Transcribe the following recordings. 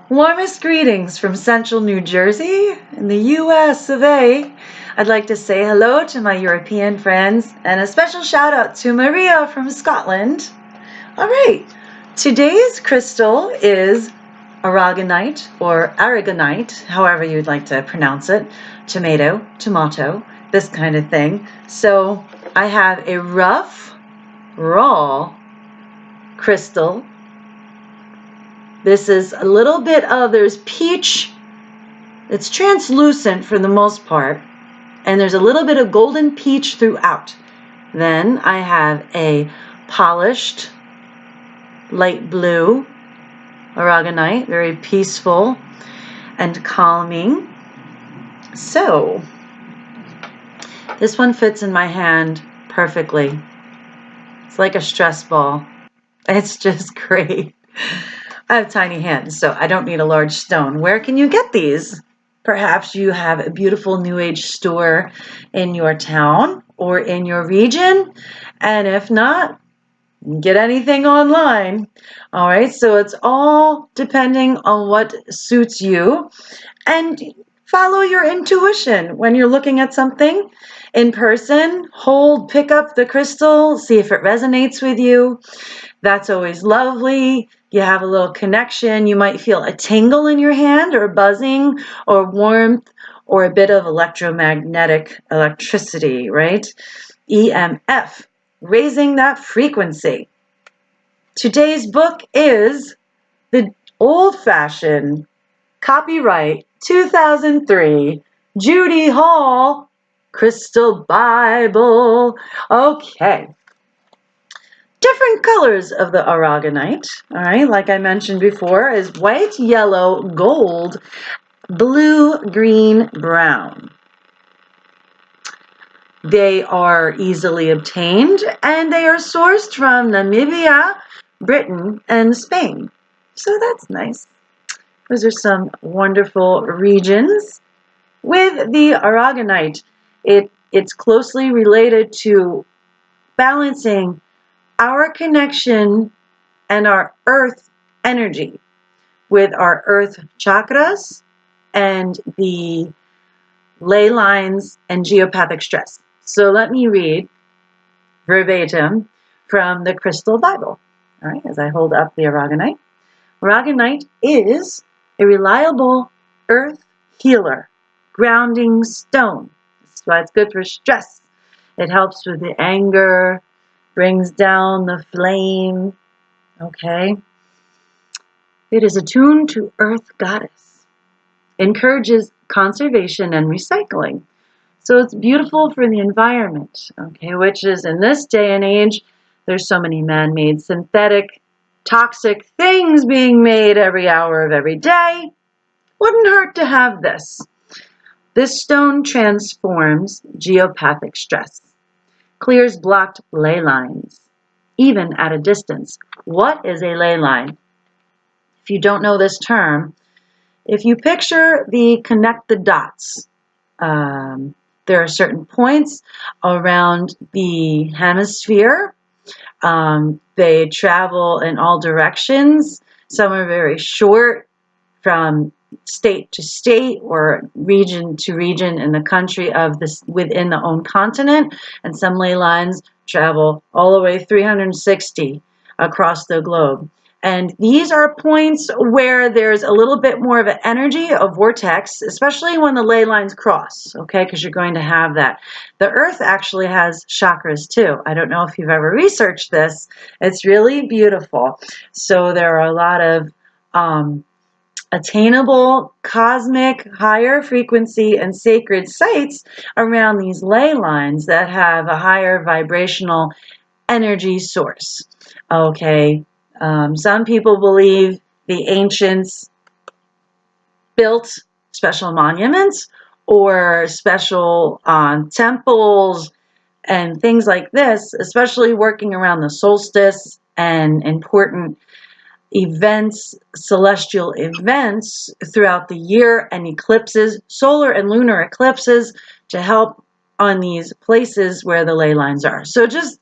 Warmest greetings from central New Jersey in the US of A. I'd like to say hello to my European friends and a special shout out to Maria from Scotland. All right, today's crystal is Arogonite or Arogonite, however you'd like to pronounce it. Tomato, this kind of thing. So I have a rough, raw crystal. This is a little bit of, there's peach, it's translucent for the most part, and there's a little bit of golden peach throughout. Then I have a polished light blue Arogonite, very peaceful and calming. So this one fits in my hand perfectly. It's like a stress ball. It's just great. I have tiny hands, so I don't need a large stone. Where can you get these? Perhaps you have a beautiful New Age store in your town or in your region, and if not, get anything online. All right, so it's all depending on what suits you, and follow your intuition when you're looking at something in person. Pick up the crystal, see if it resonates with you. That's always lovely. You have a little connection. You might feel a tingle in your hand or buzzing or warmth or a bit of electricity, right? EMF, raising that frequency. Today's book is the old-fashioned copyright 2003 Judy Hall Crystal Bible. Okay. Different colors of the Arogonite, all right, like I mentioned before, is white, yellow, gold, blue, green, brown. They are easily obtained, and they are sourced from Namibia, Britain, and Spain. So that's nice. Those are some wonderful regions. With the Arogonite, it's closely related to balancing our connection and our earth energy with our earth chakras and the ley lines and geopathic stress. So let me read verbatim from the Crystal Bible, all right, as I hold up the Arogonite. Arogonite is a reliable earth healer, grounding stone. That's why it's good for stress. It helps with the anger, brings down the flame, okay? It is attuned to Earth Goddess, encourages conservation and recycling. So it's beautiful for the environment, okay, which is in this day and age, there's so many man-made, synthetic, toxic things being made every hour of every day. Wouldn't hurt to have this. This stone transforms geopathic stress, clears blocked ley lines, even at a distance. What is a ley line? If you don't know this term, if you picture the connect the dots, there are certain points around the hemisphere. They travel in all directions. Some are very short, from state to state or region to region in the country of this within the own continent, and some ley lines travel all the way 360 across the globe. And these are points where there's a little bit more of an energy, a vortex, especially when the ley lines cross, okay, because you're going to have that. The earth actually has chakras too. I don't know if you've ever researched this. It's really beautiful. So there are a lot of attainable, cosmic, higher frequency, and sacred sites around these ley lines that have a higher vibrational energy source. Okay, some people believe the ancients built special monuments or special temples and things like this, especially working around the solstice and important events, celestial events throughout the year, and eclipses, solar and lunar eclipses, to help on these places where the ley lines are. So just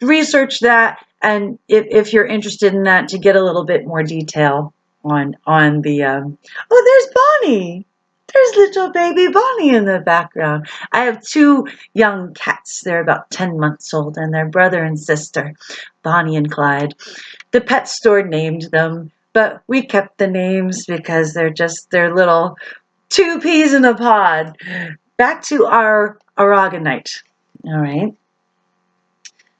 research that, and if you're interested in that, to get a little bit more detail on the oh, there's Bonnie. There's little baby Bonnie in the background. I have two young cats. They're about 10 months old, and they're brother and sister, Bonnie and Clyde. The pet store named them, but we kept the names because they're little two peas in a pod. Back to our Arogonite. All right.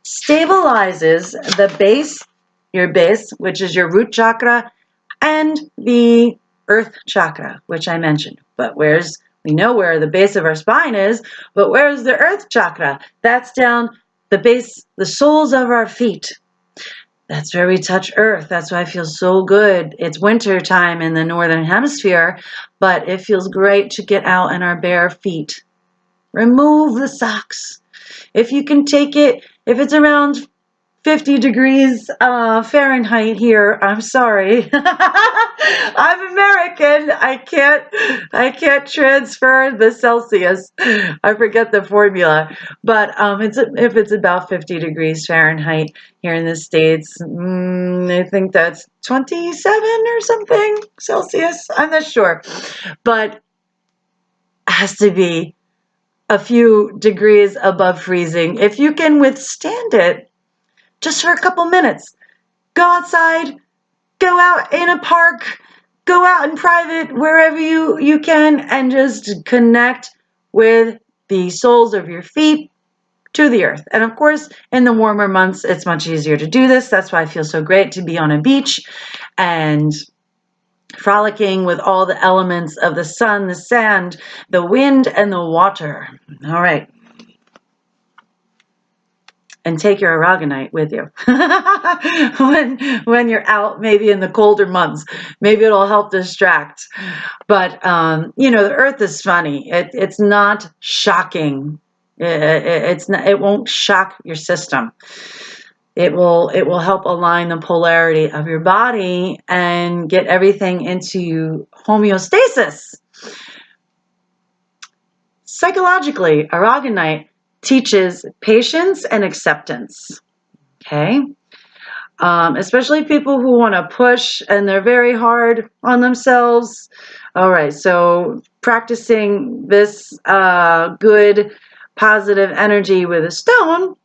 Stabilizes the base, your base, which is your root chakra, and the earth chakra, which I mentioned. But we know where the base of our spine is, but where's the earth chakra? That's down the base, the soles of our feet. That's where we touch earth. That's why I feel so good. It's winter time in the northern hemisphere, but it feels great to get out in our bare feet. Remove the socks. If you can take it, if it's around 50 degrees Fahrenheit here, I'm sorry. I'm American. I can't transfer the Celsius. I forget the formula. But if it's about 50 degrees Fahrenheit here in the States, I think that's 27 or something Celsius. I'm not sure. But it has to be a few degrees above freezing. If you can withstand it, just for a couple minutes, go outside, go out in a park, go out in private, wherever you can, and just connect with the soles of your feet to the earth. And of course, in the warmer months, it's much easier to do this. That's why I feel so great to be on a beach and frolicking with all the elements of the sun, the sand, the wind, and the water. All right. And take your Arogonite with you when you're out, maybe in the colder months. Maybe it'll help distract. But the earth is funny. It's not shocking. It won't shock your system. It will help align the polarity of your body and get everything into homeostasis. Psychologically, Arogonite teaches patience and acceptance, okay? Especially people who want to push and they're very hard on themselves. All right, so practicing this good, positive energy with a stone,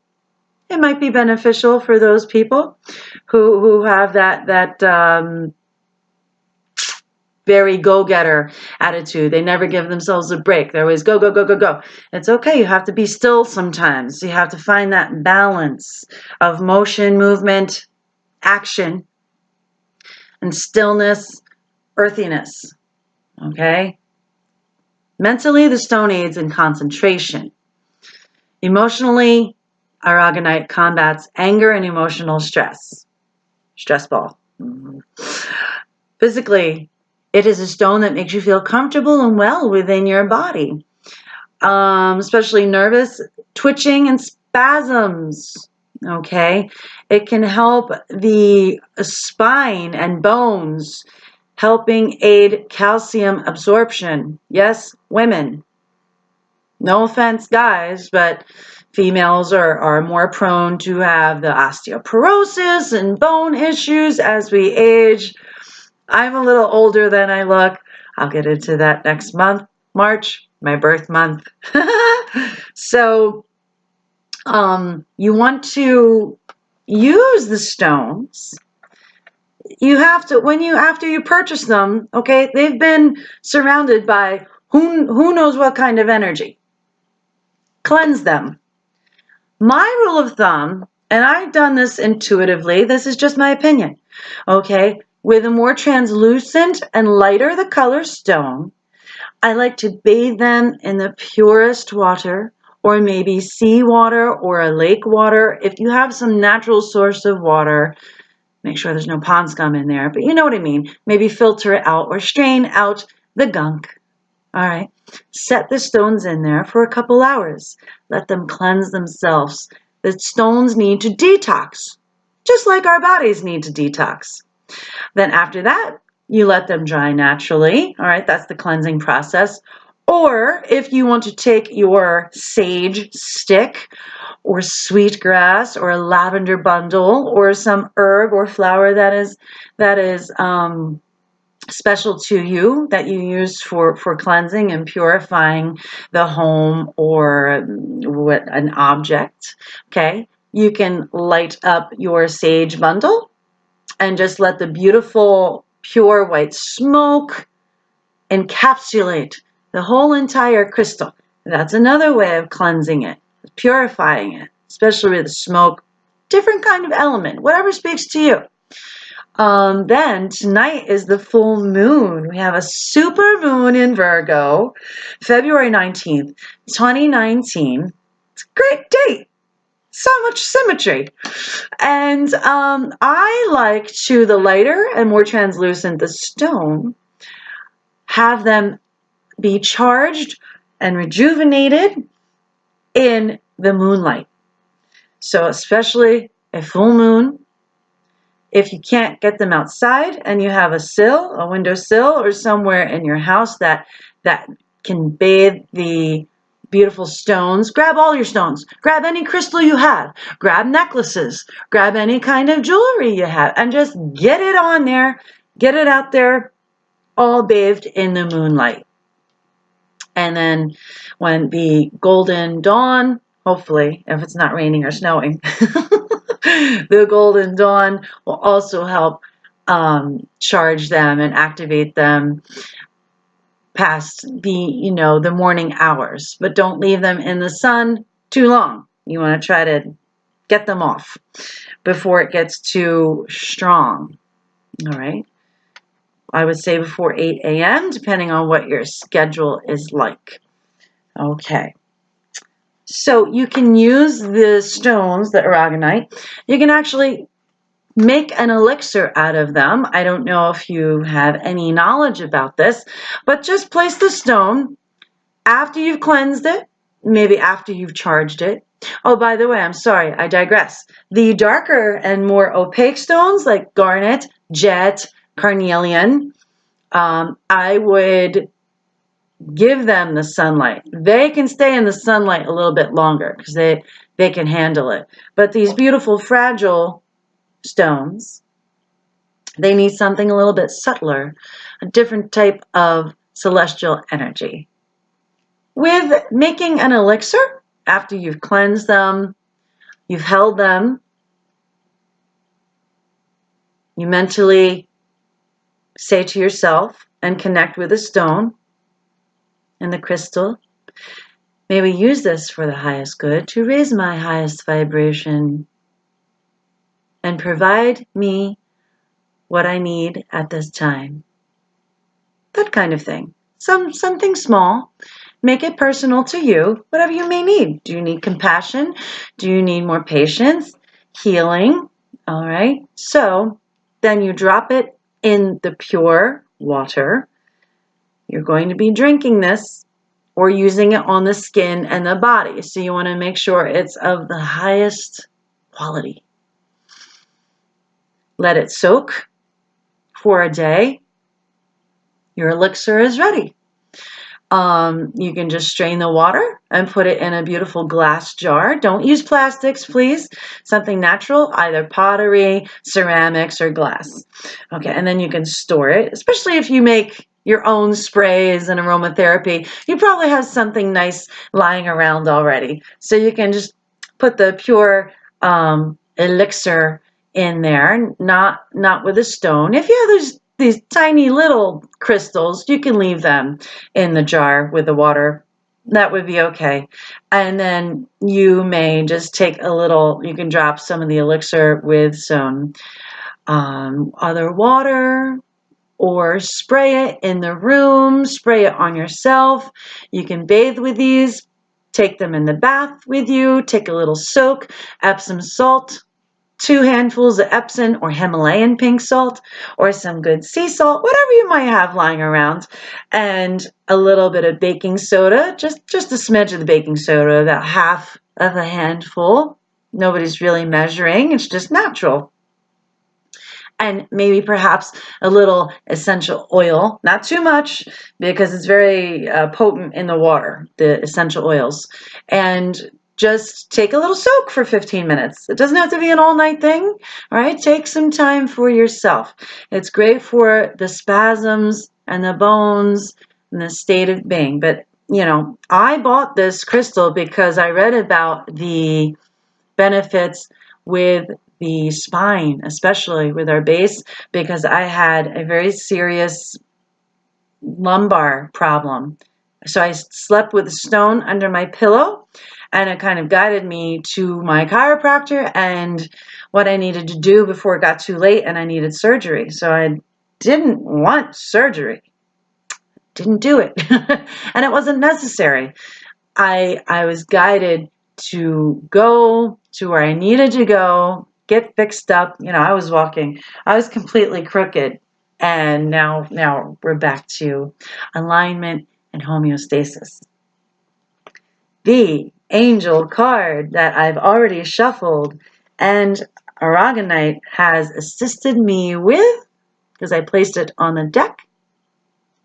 it might be beneficial for those people who have that very go-getter attitude. They never give themselves a break. They're always go, go, go, go, go. It's okay. You have to be still sometimes. You have to find that balance of motion, movement, action, and stillness, earthiness. Okay? Mentally, the stone aids in concentration. Emotionally, Arogonite combats anger and emotional stress. Stress ball. Physically, it is a stone that makes you feel comfortable and well within your body, especially nervous, twitching, and spasms. Okay, it can help the spine and bones, helping aid calcium absorption. Yes, women. No offense, guys, but females are more prone to have the osteoporosis and bone issues as we age. I'm a little older than I look. I'll get into that next month, March, my birth month. So you want to use the stones. You have to, after you purchase them, okay, they've been surrounded by who knows what kind of energy. Cleanse them. My rule of thumb, and I've done this intuitively, this is just my opinion, okay? With a more translucent and lighter the color stone, I like to bathe them in the purest water, or maybe seawater or a lake water. If you have some natural source of water, make sure there's no pond scum in there, but you know what I mean. Maybe filter it out or strain out the gunk. All right. Set the stones in there for a couple hours. Let them cleanse themselves. The stones need to detox, just like our bodies need to detox. Then after that, you let them dry naturally. All right, that's the cleansing process. Or if you want to take your sage stick or sweetgrass or a lavender bundle or some herb or flower that is special to you that you use for cleansing and purifying the home or what an object. Okay, you can light up your sage bundle and just let the beautiful pure white smoke encapsulate the whole entire crystal. That's another way of cleansing it, purifying it, especially with the smoke. Different kind of element, whatever speaks to you. Then tonight is the full moon. We have a super moon in Virgo, February 19th, 2019. It's a great date. So much symmetry. And I like to, the lighter and more translucent the stone, have them be charged and rejuvenated in the moonlight. So especially a full moon, if you can't get them outside and you have a windowsill or somewhere in your house that can bathe the beautiful stones, grab all your stones, grab any crystal you have, grab necklaces, grab any kind of jewelry you have, and just get it on there, get it out there, all bathed in the moonlight. And then when the golden dawn, hopefully, if it's not raining or snowing, the golden dawn will also help charge them and activate them past the morning hours. But don't leave them in the sun too long. You want to try to get them off before it gets too strong. All right. I would say before 8 a.m., depending on what your schedule is like. Okay. So you can use the stones, the Arogonite. You can actually make an elixir out of them. I don't know if you have any knowledge about this, but just place the stone after you've cleansed it, maybe after you've charged it. Oh, by the way, I'm sorry, I digress. The darker and more opaque stones like garnet, jet, carnelian, I would give them the sunlight. They can stay in the sunlight a little bit longer because they can handle it. But these beautiful fragile stones, they need something a little bit subtler, a different type of celestial energy. With making an elixir, after you've cleansed them, you've held them, you mentally say to yourself and connect with the stone and the crystal, may we use this for the highest good to raise my highest vibration and provide me what I need at this time. That kind of thing. Something small. Make it personal to you, whatever you may need. Do you need compassion? Do you need more patience? Healing? All right. So then you drop it in the pure water. You're going to be drinking this or using it on the skin and the body. So you want to make sure it's of the highest quality. Let it soak for a day. Your elixir is ready. You can just strain the water and put it in a beautiful glass jar. Don't use plastics, please. Something natural, either pottery, ceramics, or glass. Okay, and then you can store it, especially if you make your own sprays and aromatherapy. You probably have something nice lying around already. So you can just put the pure elixir in there, not with a stone. If you have these tiny little crystals, you can leave them in the jar with the water. That would be okay. And then you may just take a little, you can drop some of the elixir with some other water, or spray it in the room, spray it on yourself. You can bathe with these, take them in the bath with you, take a little soak, Epsom salt, 2 handfuls of Epsom or Himalayan pink salt, or some good sea salt, whatever you might have lying around, and a little bit of baking soda, just a smidge of the baking soda, about half of a handful. Nobody's really measuring, it's just natural. And maybe perhaps a little essential oil, not too much because it's very potent in the water, the essential oils. And just take a little soak for 15 minutes. It doesn't have to be an all-night thing, all right? Take some time for yourself. It's great for the spasms and the bones and the state of being. But, you know, I bought this crystal because I read about the benefits with the spine, especially with our base, because I had a very serious lumbar problem. So I slept with a stone under my pillow, and it kind of guided me to my chiropractor and what I needed to do before it got too late and I needed surgery. So I didn't want surgery. Didn't do it. And it wasn't necessary. I was guided to go to where I needed to go, get fixed up. You know, I was completely crooked. And now we're back to alignment and homeostasis. The angel card that I've already shuffled and Arogonite has assisted me with, because I placed it on the deck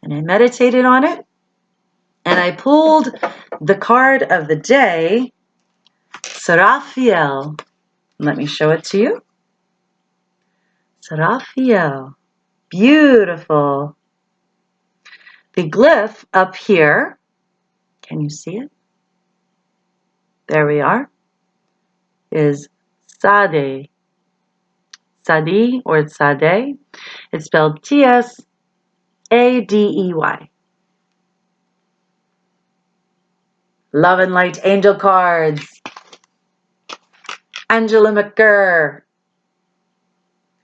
and I meditated on it, and I pulled the card of the day, Seraphiel. Let me show it to you. Seraphiel. Beautiful. The glyph up here, can you see it? There we are, is Sade. Sadi or Sade. It's spelled T-S-A-D-E-Y. Love and Light Angel cards. Angela McGurr.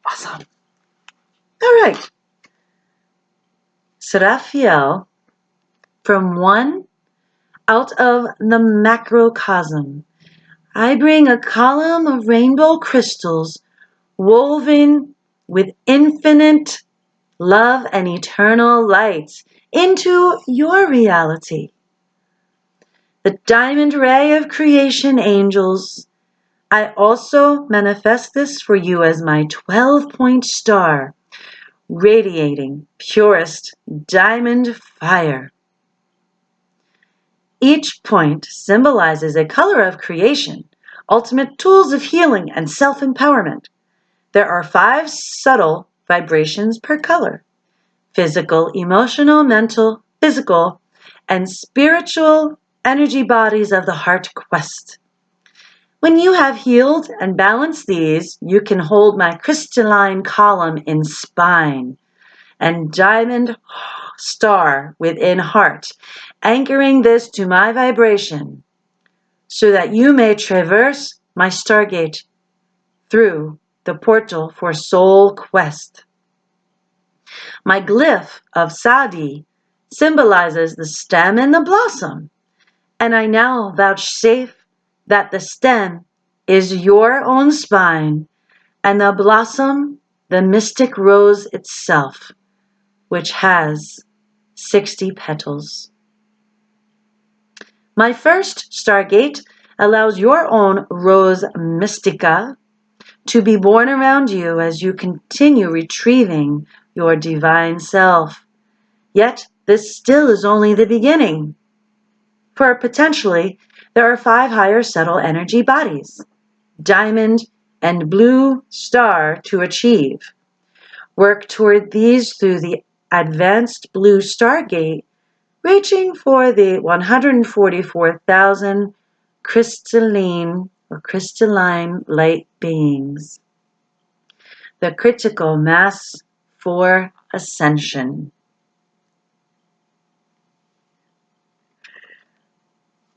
Awesome. All right. Seraphiel, from one out of the macrocosm, I bring a column of rainbow crystals woven with infinite love and eternal light into your reality. The diamond ray of creation angels, I also manifest this for you as my 12-point star, radiating purest diamond fire. Each point symbolizes a color of creation, ultimate tools of healing and self-empowerment. There are 5 subtle vibrations per color: physical, emotional, mental, physical, and spiritual energy bodies of the heart quest. When you have healed and balanced these, you can hold my crystalline column in spine and diamond star within heart, anchoring this to my vibration so that you may traverse my stargate through the portal for soul quest. My glyph of Sadi symbolizes the stem and the blossom, and I now vouchsafe that the stem is your own spine, and the blossom, the mystic rose itself, which has 60 petals. My first stargate allows your own rose mystica to be born around you as you continue retrieving your divine self. Yet, this still is only the beginning. For potentially, there are 5 higher subtle energy bodies, diamond and blue star, to achieve. Work toward these through the advanced blue stargate, reaching for the 144,000 crystalline light beings. The critical mass for ascension.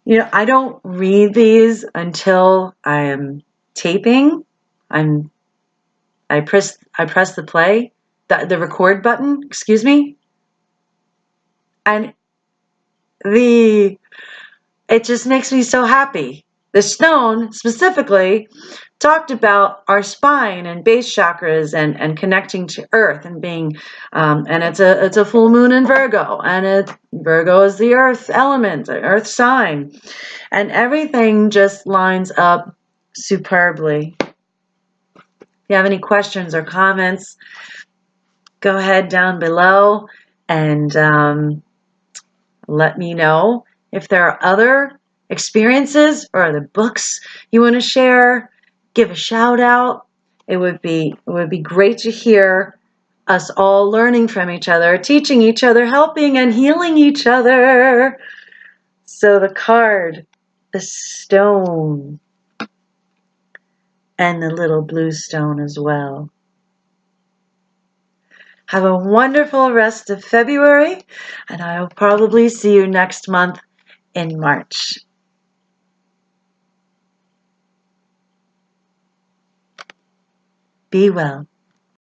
You know, I don't read these until I am taping. I press the play, the record button, excuse me. And it just makes me so happy. The stone specifically talked about our spine and base chakras and connecting to earth and being, and it's a full moon in Virgo, and Virgo is the earth element, the earth sign, and everything just lines up superbly. If you have any questions or comments, go ahead down below and let me know. If there are other experiences or other books you want to share, give a shout out. It would be great to hear us all learning from each other, teaching each other, helping and healing each other. So the card, the stone, and the little blue stone as well. Have a wonderful rest of February, and I'll probably see you next month in March. Be well.